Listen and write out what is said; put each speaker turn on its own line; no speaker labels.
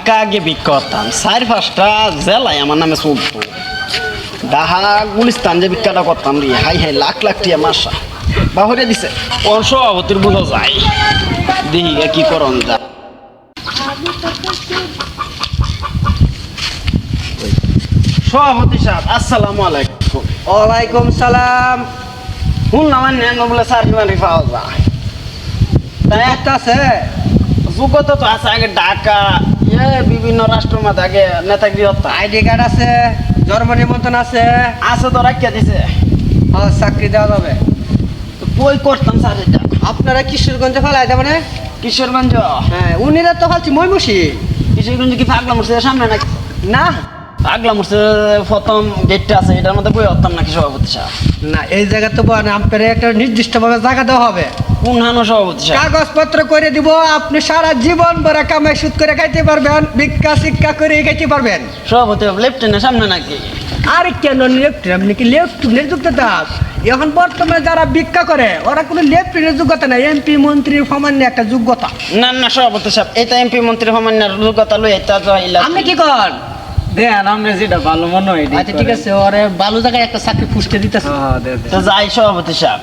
ঢাকা আগে বিক্রি করতাম 4-5টা জেলায় আমার নামে চলতো। ডাহা গুলিস্তান যে বিক্রিটা করতাম রে, হাই হাই লাখ লাখ টিয়া মাসা বাহরে দিছে। কোন সভাপতির বোঝা যায়, দেখি কি করন যা। সভাপতি সাহেব আসসালামু আলাইকুম।
ওয়ালাইকুম সালাম।
শুনলাম বলে চাকরি পাওয়া যায়, তাই
একটা আছে
যোগ্যতা তো আছে। আগে ঢাকা বিভিন্ন রাষ্ট্রের মধ্যে আগে নেতাগিরি হতাম।
আইডি কার্ড আছে, জন্ম নিবন্ধন আছে,
আছে তো রাখিয়া দিছে,
চাকরি দেওয়া যাবে।
তো বই করতাম চাকরিটা।
আপনারা কিশোরগঞ্জে ফেলাইতে মানে?
কিশোরগঞ্জ?
হ্যাঁ, উনিরা তো ফালছি ময়মুসি।
কিশোরগঞ্জ কি পাগলা মরছে সামনে নাকি?
না
পাগলা মরছে প্রথম গেটটা আছে, এটার মধ্যে বই হতাম নাকি সভাপতি সাহেব?
না, এই জায়গা তো আপনার একটা নির্দিষ্টভাবে জায়গা দেওয়া হবে।
কোন হানো সভাপতি সাহেব?
কাগজপত্র করে দিব, আপনি সারা জীবন ভরে কামাই সুদ করে খাইতে পারবেন, ভিক্ষা শিক্ষা করে খাইতে পারবেন।
সভাপতি লেফটেন্যান্ট সামনে নাকি?
আর কেন আপনি কি লেফটেন্যান্ট যোগ্যতা? এখন বর্তমানে যারা ভিক্ষা করে ওরা কোনো লেফটেন্যান্ট যোগ্যতা নাই, এমপি মন্ত্রীর সামান্য একটা যোগ্যতা।
না না সভাপতি সাহেব, এটা এমপি মন্ত্রী সামান্য যোগ্যতা লই এটা তো
আপনি কি করেন?
দেন আপনি যেটা ভালো মনে হয়।
আচ্ছা ঠিক আছে, ওরে ভালো জায়গায় একটা চাকরি পুষতে দিতেছে।
তো যাই সভাপতি সাহেব।